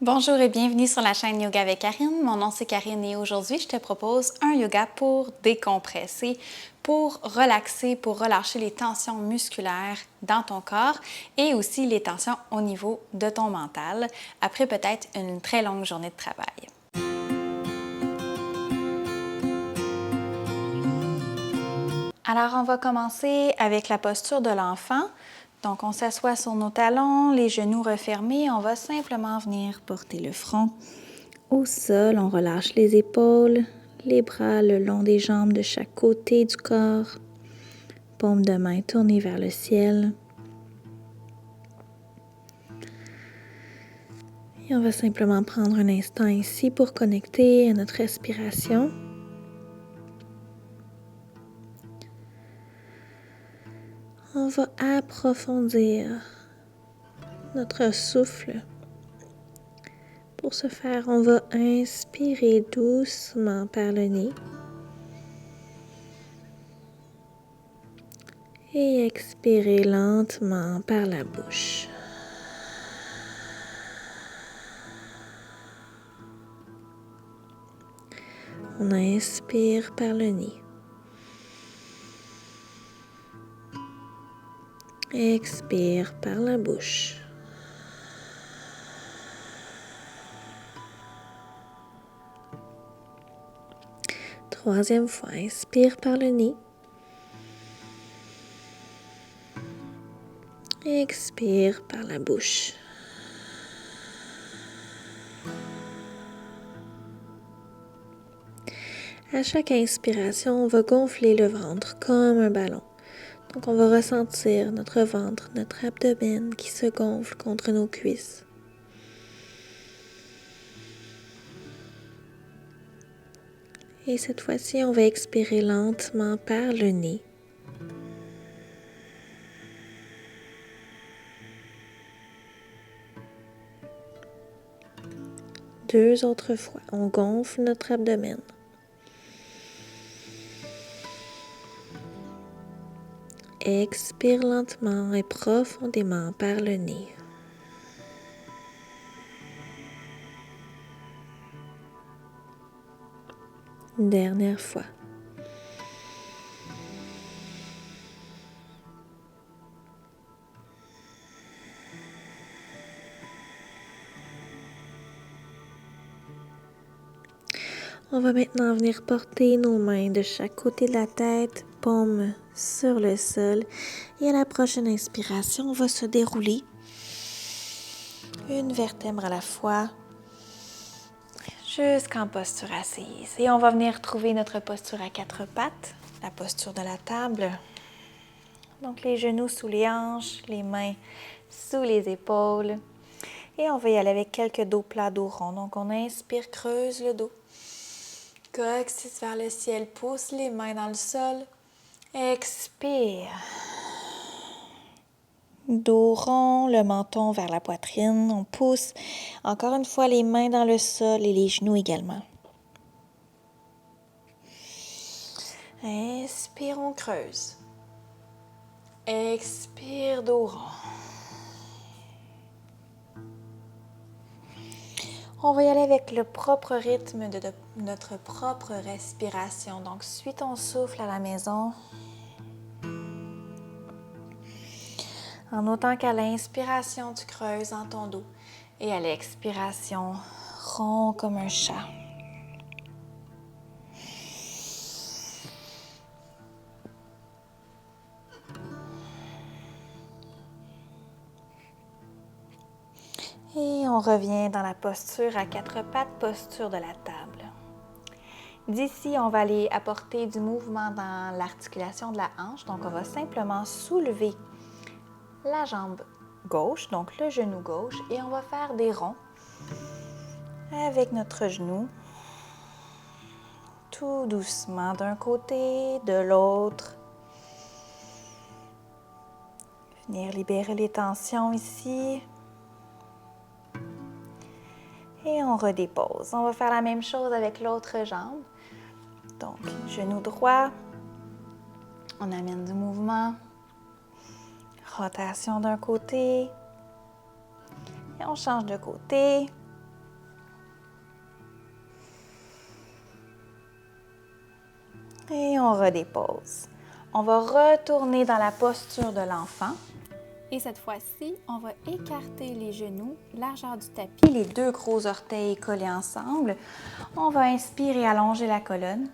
Bonjour et bienvenue sur la chaîne Yoga avec Karine. Mon nom c'est Karine et aujourd'hui je te propose un yoga pour décompresser, pour relaxer, pour relâcher les tensions musculaires dans ton corps et aussi les tensions au niveau de ton mental après peut-être une très longue journée de travail. Alors on va commencer avec la posture de l'enfant. Donc, on s'assoit sur nos talons, les genoux refermés. On va simplement venir porter le front au sol. On relâche les épaules, les bras le long des jambes de chaque côté du corps. Paume de main tournée vers le ciel. Et on va simplement prendre un instant ici pour connecter à notre respiration. On va approfondir notre souffle. Pour ce faire, on va inspirer doucement par le nez et expirer lentement par la bouche. On inspire par le nez. Expire par la bouche. Troisième fois, inspire par le nez. Expire par la bouche. À chaque inspiration, on va gonfler le ventre comme un ballon. Donc, on va ressentir notre ventre, notre abdomen qui se gonfle contre nos cuisses. Et cette fois-ci, on va expirer lentement par le nez. Deux autres fois, on gonfle notre abdomen. Expire lentement et profondément par le nez. Dernière fois. On va maintenant venir porter nos mains de chaque côté de la tête, paume sur le sol. Et à la prochaine inspiration, on va se dérouler une vertèbre à la fois jusqu'en posture assise. Et on va venir trouver notre posture à quatre pattes, la posture de la table. Donc les genoux sous les hanches, les mains sous les épaules. Et on va y aller avec quelques dos plats, dos rond. Donc on inspire, creuse le dos. Coccyx vers le ciel, pousse les mains dans le sol. Expire. Dos rond, le menton vers la poitrine. On pousse encore une fois les mains dans le sol et les genoux également. Inspire, on creuse. Expire, dos rond. On va y aller avec le propre rythme de notre propre respiration. Donc, suis ton souffle à la maison. En autant qu'à l'inspiration, tu creuses dans ton dos. Et à l'expiration, rond comme un chat. Et on revient dans la posture à quatre pattes, posture de la table. D'ici, on va aller apporter du mouvement dans l'articulation de la hanche. Donc, on va simplement soulever la jambe gauche, donc le genou gauche, et on va faire des ronds avec notre genou, tout doucement d'un côté, de l'autre. Venir libérer les tensions ici. Et on redépose. On va faire la même chose avec l'autre jambe. Donc, genou droit. On amène du mouvement. Rotation d'un côté. Et on change de côté. Et on redépose. On va retourner dans la posture de l'enfant. Et cette fois-ci, on va écarter les genoux, largeur du tapis, les deux gros orteils collés ensemble. On va inspirer, allonger la colonne.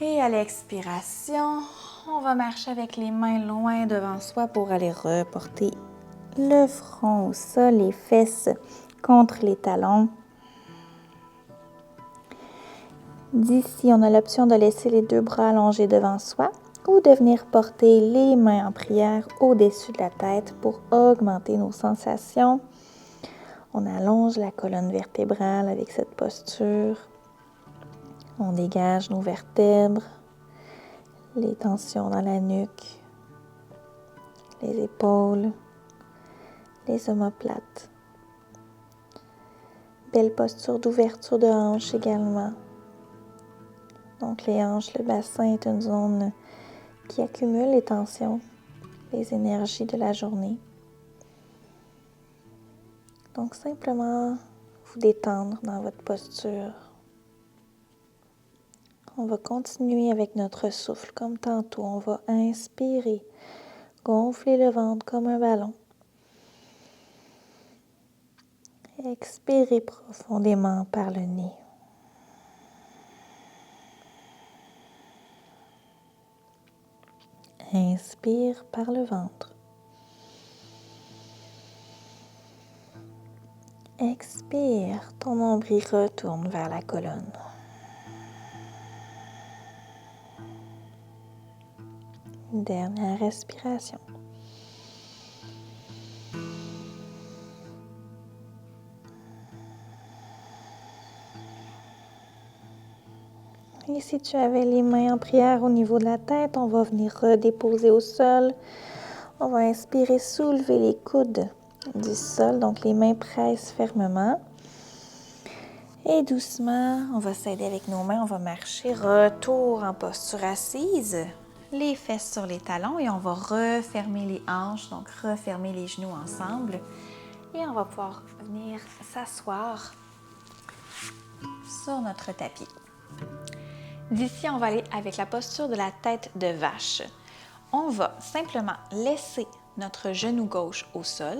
Et à l'expiration, on va marcher avec les mains loin devant soi pour aller reporter le front au sol, les fesses contre les talons. D'ici, on a l'option de laisser les deux bras allongés devant soi ou de venir porter les mains en prière au-dessus de la tête pour augmenter nos sensations. On allonge la colonne vertébrale avec cette posture. On dégage nos vertèbres, les tensions dans la nuque, les épaules, les omoplates. Belle posture d'ouverture de hanches également. Donc les hanches, le bassin est une zone qui accumule les tensions, les énergies de la journée. Donc simplement vous détendre dans votre posture. On va continuer avec notre souffle comme tantôt. On va inspirer, gonfler le ventre comme un ballon. Expirez profondément par le nez. Inspire par le ventre. Expire, ton nombril retourne vers la colonne. Une dernière respiration. Et si tu avais les mains en prière au niveau de la tête, on va venir redéposer au sol. On va inspirer, soulever les coudes du sol, donc les mains pressent fermement. Et doucement, on va s'aider avec nos mains, on va marcher, retour en posture assise, les fesses sur les talons et on va refermer les hanches, donc refermer les genoux ensemble. Et on va pouvoir venir s'asseoir sur notre tapis. D'ici, on va aller avec la posture de la tête de vache. On va simplement laisser notre genou gauche au sol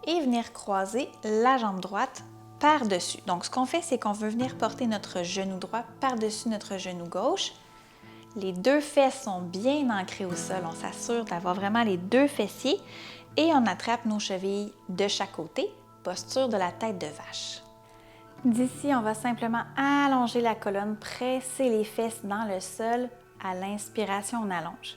et venir croiser la jambe droite par-dessus. Donc, ce qu'on fait, c'est qu'on veut venir porter notre genou droit par-dessus notre genou gauche. Les deux fesses sont bien ancrées au sol. On s'assure d'avoir vraiment les deux fessiers et on attrape nos chevilles de chaque côté, posture de la tête de vache. D'ici, on va simplement allonger la colonne, presser les fesses dans le sol. À l'inspiration, on allonge.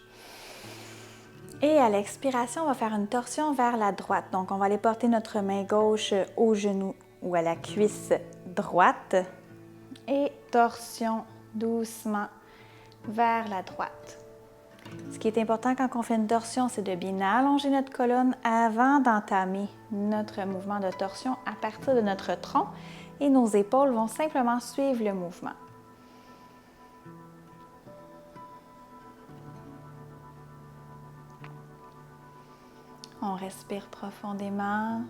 Et à l'expiration, on va faire une torsion vers la droite. Donc, on va aller porter notre main gauche au genou ou à la cuisse droite. Et torsion doucement vers la droite. Ce qui est important quand on fait une torsion, c'est de bien allonger notre colonne avant d'entamer notre mouvement de torsion à partir de notre tronc. Et nos épaules vont simplement suivre le mouvement. On respire profondément.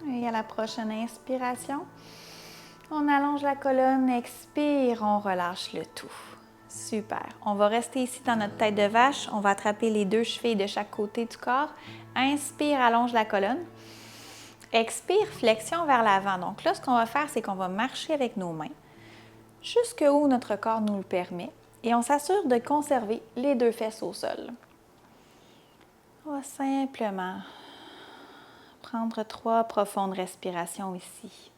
Et à la prochaine inspiration, on allonge la colonne, expire, on relâche le tout. Super. On va rester ici dans notre tête de vache. On va attraper les deux chevilles de chaque côté du corps. Inspire, allonge la colonne. Expire, flexion vers l'avant. Donc là, ce qu'on va faire, c'est qu'on va marcher avec nos mains jusqu'où notre corps nous le permet. Et on s'assure de conserver les deux fesses au sol. On va simplement prendre 3 profondes respirations ici.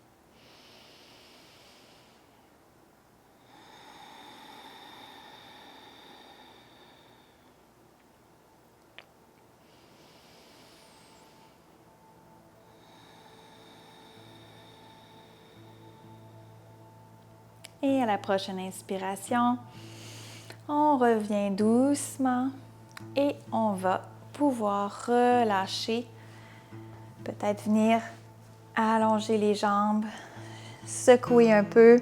Et à la prochaine inspiration, on revient doucement et on va pouvoir relâcher. Peut-être venir allonger les jambes, secouer un peu.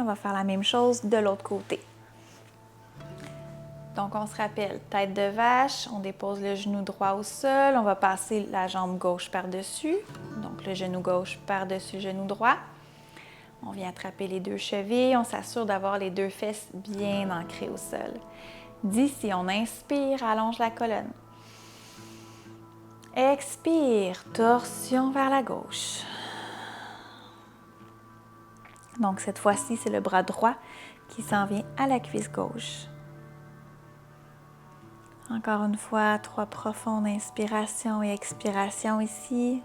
on va faire la même chose de l'autre côté. Donc, on se rappelle, tête de vache, on dépose le genou droit au sol, on va passer la jambe gauche par-dessus, donc le genou gauche par-dessus le genou droit. On vient attraper les deux chevilles, on s'assure d'avoir les deux fesses bien ancrées au sol. D'ici, on inspire, allonge la colonne. Expire, torsion vers la gauche. Donc, cette fois-ci, c'est le bras droit qui s'en vient à la cuisse gauche. Encore une fois, 3 profondes inspirations et expirations ici.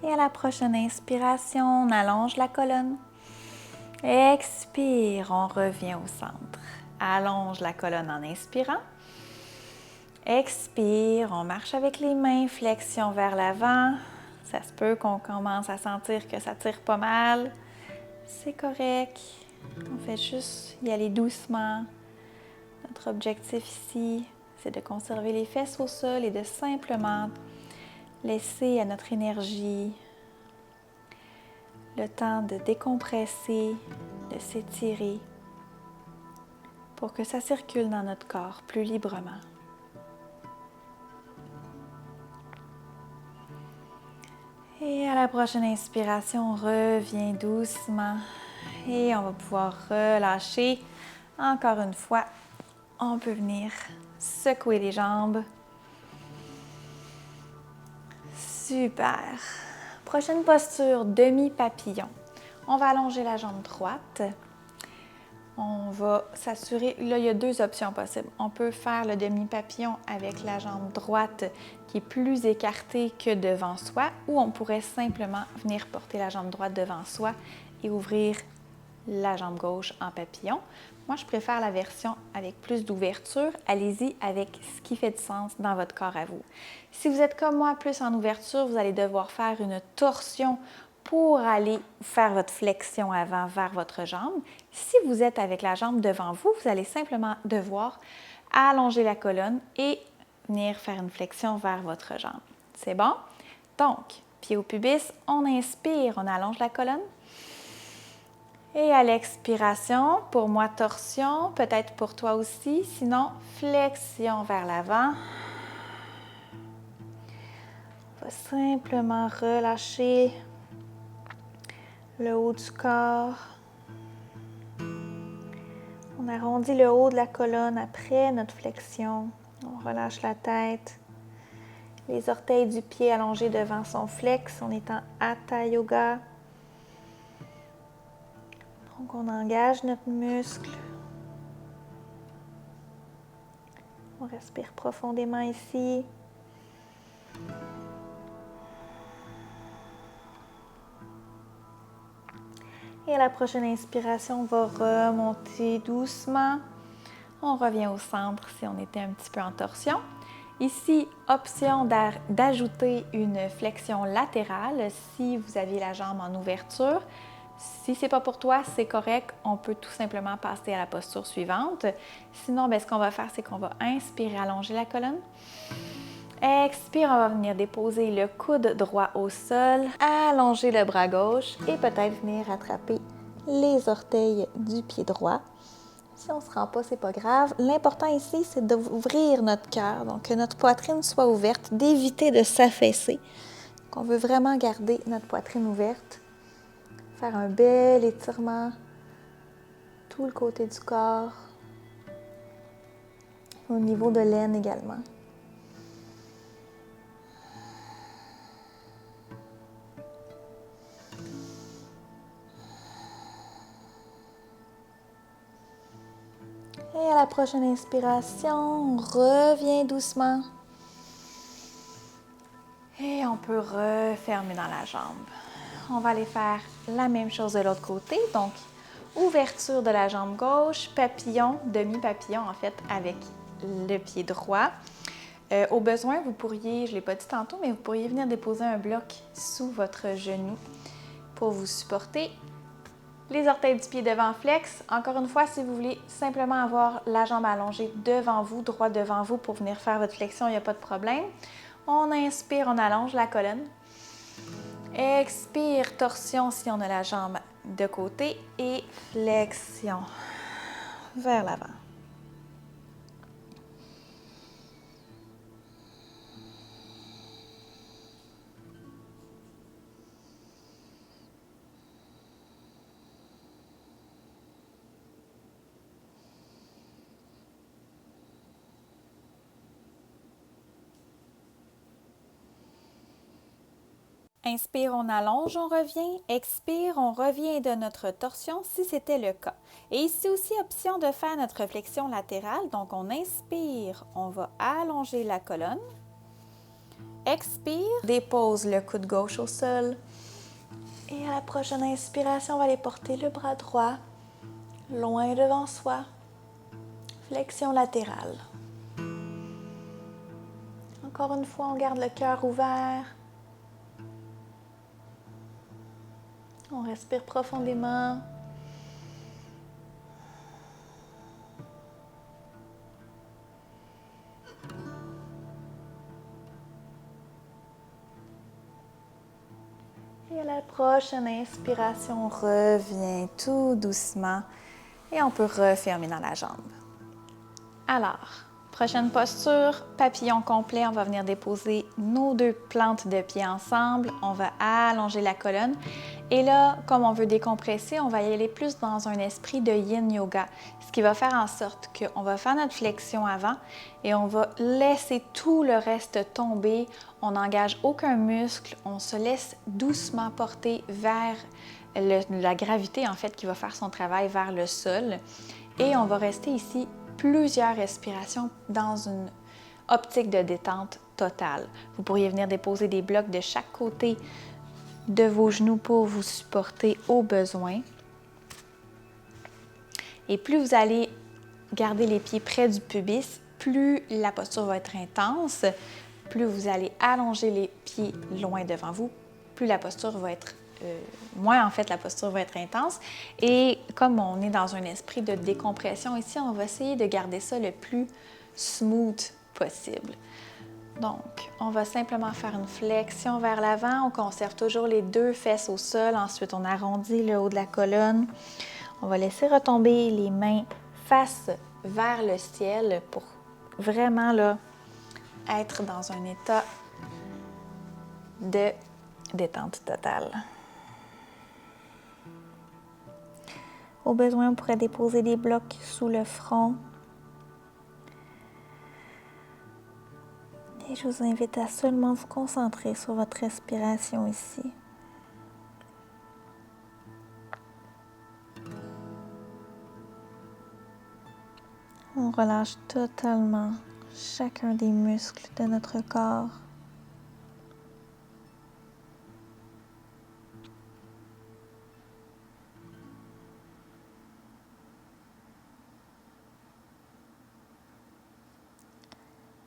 Et à la prochaine inspiration, on allonge la colonne. Expire, on revient au centre. Allonge la colonne en inspirant. Expire, on marche avec les mains, flexion vers l'avant. Ça se peut qu'on commence à sentir que ça tire pas mal. C'est correct. On fait juste y aller doucement. Notre objectif ici, c'est de conserver les fesses au sol et de simplement laisser à notre énergie le temps de décompresser, de s'étirer pour que ça circule dans notre corps plus librement. Et à la prochaine inspiration, on revient doucement et on va pouvoir relâcher. Encore une fois, on peut venir secouer les jambes. Super! Prochaine posture, demi-papillon. On va allonger la jambe droite. On va s'assurer, là il y a 2 options possibles. On peut faire le demi-papillon avec la jambe droite qui est plus écartée que devant soi, ou on pourrait simplement venir porter la jambe droite devant soi et ouvrir la jambe gauche en papillon. Moi, je préfère la version avec plus d'ouverture. Allez-y avec ce qui fait du sens dans votre corps à vous. Si vous êtes comme moi, plus en ouverture, vous allez devoir faire une torsion pour aller faire votre flexion avant vers votre jambe. Si vous êtes avec la jambe devant vous, vous allez simplement devoir allonger la colonne et venir faire une flexion vers votre jambe. C'est bon? Donc, pied au pubis, on inspire, on allonge la colonne. Et à l'expiration, pour moi, torsion, peut-être pour toi aussi, sinon flexion vers l'avant. On va simplement relâcher le haut du corps. On arrondit le haut de la colonne après notre flexion. On relâche la tête. Les orteils du pied allongés devant son flex. On est en Hatha Yoga. Donc, on engage notre muscle. On respire profondément ici. Et à la prochaine inspiration, on va remonter doucement. On revient au centre si on était un petit peu en torsion. Ici, option d'ajouter une flexion latérale si vous aviez la jambe en ouverture. Si ce n'est pas pour toi, c'est correct. On peut tout simplement passer à la posture suivante. Sinon, ce qu'on va faire, c'est qu'on va inspirer, allonger la colonne. Expire, on va venir déposer le coude droit au sol, allonger le bras gauche et peut-être venir attraper les orteils du pied droit. Si on ne se rend pas, c'est pas grave. L'important ici, c'est d'ouvrir notre cœur, donc que notre poitrine soit ouverte, d'éviter de s'affaisser. On veut vraiment garder notre poitrine ouverte. Faire un bel étirement, tout le côté du corps, au niveau de l'aine également. Et à la prochaine inspiration, on revient doucement. Et on peut refermer dans la jambe. On va aller faire la même chose de l'autre côté. Donc, ouverture de la jambe gauche, papillon, demi-papillon en fait, avec le pied droit. Au besoin, vous pourriez, je ne l'ai pas dit tantôt, mais vous pourriez venir déposer un bloc sous votre genou pour vous supporter. Les orteils du pied devant flex. Encore une fois, si vous voulez simplement avoir la jambe allongée devant vous, droit devant vous pour venir faire votre flexion, il n'y a pas de problème. On inspire, on allonge la colonne. Expire, torsion si on a la jambe de côté et flexion vers l'avant. Inspire, on allonge, on revient. Expire, on revient de notre torsion si c'était le cas. Et ici aussi, option de faire notre flexion latérale. Donc, on inspire, on va allonger la colonne. Expire, dépose le coude gauche au sol. Et à la prochaine inspiration, on va aller porter le bras droit loin devant soi. Flexion latérale. Encore une fois, on garde le cœur ouvert. On respire profondément. Et à la prochaine inspiration, on revient tout doucement et on peut refermer dans la jambe. Alors, prochaine posture, papillon complet. On va venir déposer nos deux plantes de pied ensemble. On va allonger la colonne. Et là, comme on veut décompresser, on va y aller plus dans un esprit de yin yoga. Ce qui va faire en sorte qu'on va faire notre flexion avant et on va laisser tout le reste tomber. On n'engage aucun muscle. On se laisse doucement porter vers la gravité, en fait, qui va faire son travail vers le sol. Et on va rester ici plusieurs respirations dans une optique de détente totale. Vous pourriez venir déposer des blocs de chaque côté de vos genoux pour vous supporter au besoin. Et plus vous allez garder les pieds près du pubis, plus la posture va être intense. Plus vous allez allonger les pieds loin devant vous, plus la posture va être moins en fait la posture va être intense. Et comme on est dans un esprit de décompression ici, on va essayer de garder ça le plus smooth possible. Donc, on va simplement faire une flexion vers l'avant. On conserve toujours les deux fesses au sol. Ensuite, on arrondit le haut de la colonne. On va laisser retomber les mains face vers le ciel pour vraiment là, être dans un état de détente totale. Au besoin, on pourrait déposer des blocs sous le front. Et je vous invite à seulement vous concentrer sur votre respiration ici. On relâche totalement chacun des muscles de notre corps.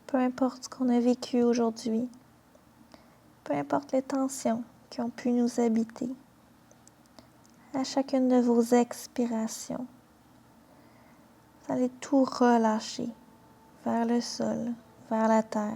Peu importe ce qu'on a vécu aujourd'hui, peu importe les tensions qui ont pu nous habiter, à chacune de vos expirations, vous allez tout relâcher vers le sol, vers la terre.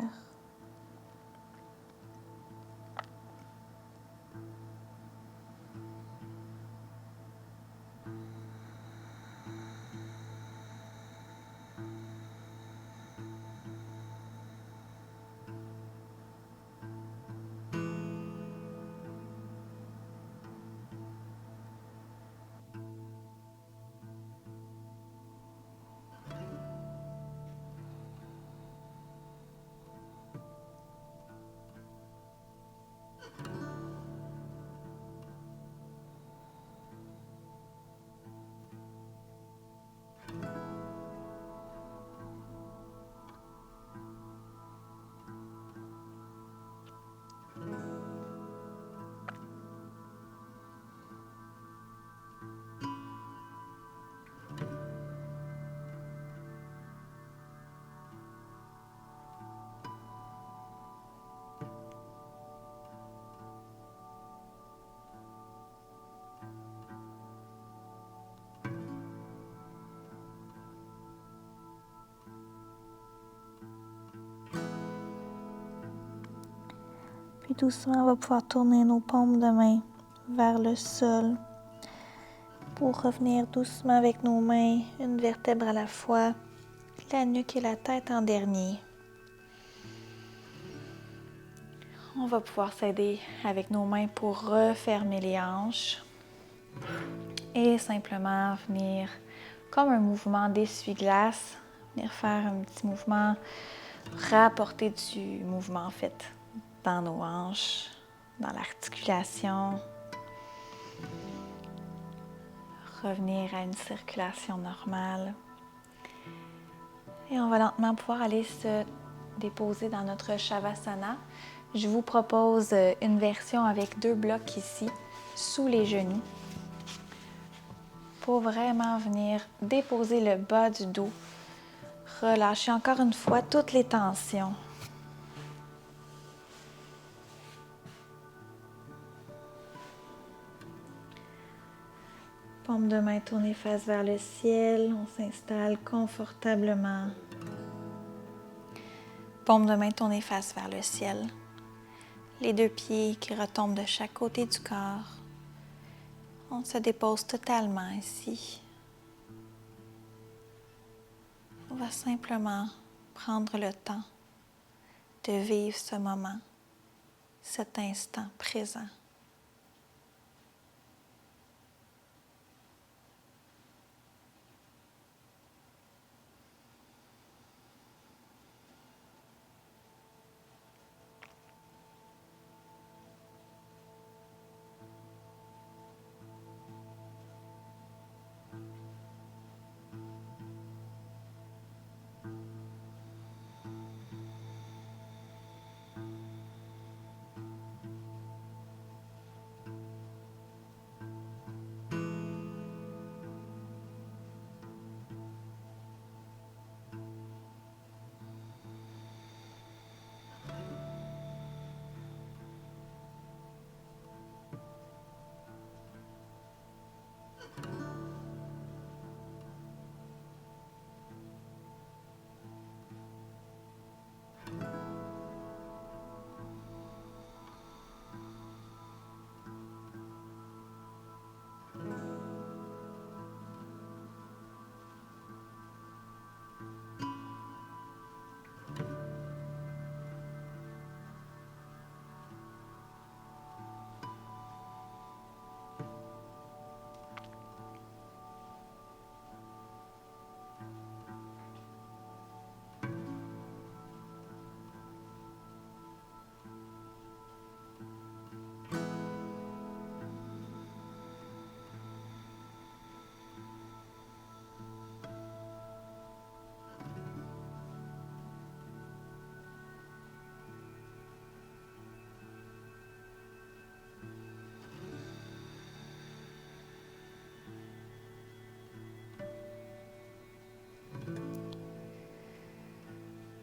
Puis doucement, on va pouvoir tourner nos paumes de main vers le sol pour revenir doucement avec nos mains, une vertèbre à la fois, la nuque et la tête en dernier. On va pouvoir s'aider avec nos mains pour refermer les hanches et simplement venir comme un mouvement d'essuie-glace, venir faire un petit mouvement, rapporter du mouvement en fait dans nos hanches, dans l'articulation. Revenir à une circulation normale. Et on va lentement pouvoir aller se déposer dans notre Shavasana. Je vous propose une version avec 2 blocs ici, sous les genoux, pour vraiment venir déposer le bas du dos. Relâchez encore une fois toutes les tensions. Paume de main tournée face vers le ciel. On s'installe confortablement. Paume de main tournée face vers le ciel. Les 2 pieds qui retombent de chaque côté du corps. On se dépose totalement ici. On va simplement prendre le temps de vivre ce moment, cet instant présent.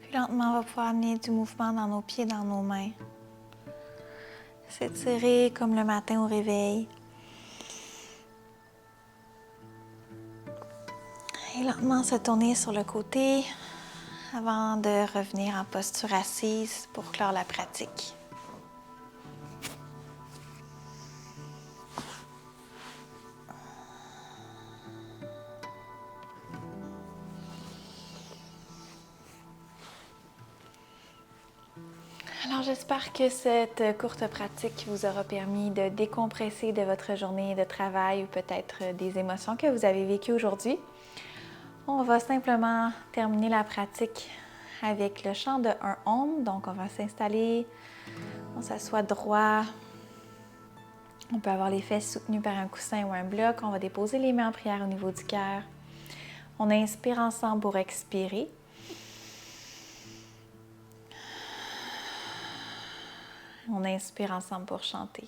Puis lentement, on va pouvoir amener du mouvement dans nos pieds, dans nos mains. S'étirer comme le matin au réveil. Et lentement se tourner sur le côté avant de revenir en posture assise pour clore la pratique. Alors j'espère que cette courte pratique vous aura permis de décompresser de votre journée de travail ou peut-être des émotions que vous avez vécues aujourd'hui. On va simplement terminer la pratique avec le chant de un Om. Donc on va s'installer, on s'assoit droit. On peut avoir les fesses soutenues par un coussin ou un bloc. On va déposer les mains en prière au niveau du cœur. On inspire ensemble pour expirer. On inspire ensemble pour chanter.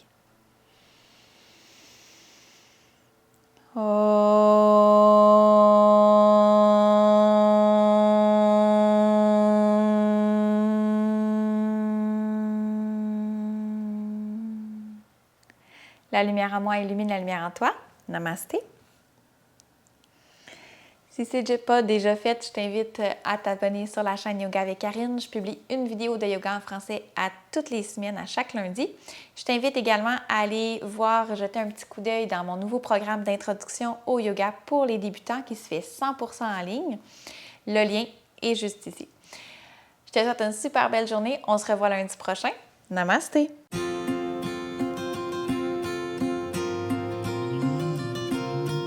La lumière en moi illumine la lumière en toi. Namasté. Si ce n'est pas déjà fait, je t'invite à t'abonner sur la chaîne Yoga avec Karine. Je publie une vidéo de yoga en français à toutes les semaines, à chaque lundi. Je t'invite également à aller voir, jeter un petit coup d'œil dans mon nouveau programme d'introduction au yoga pour les débutants qui se fait 100% en ligne. Le lien est juste ici. Je te souhaite une super belle journée. On se revoit lundi prochain. Namasté!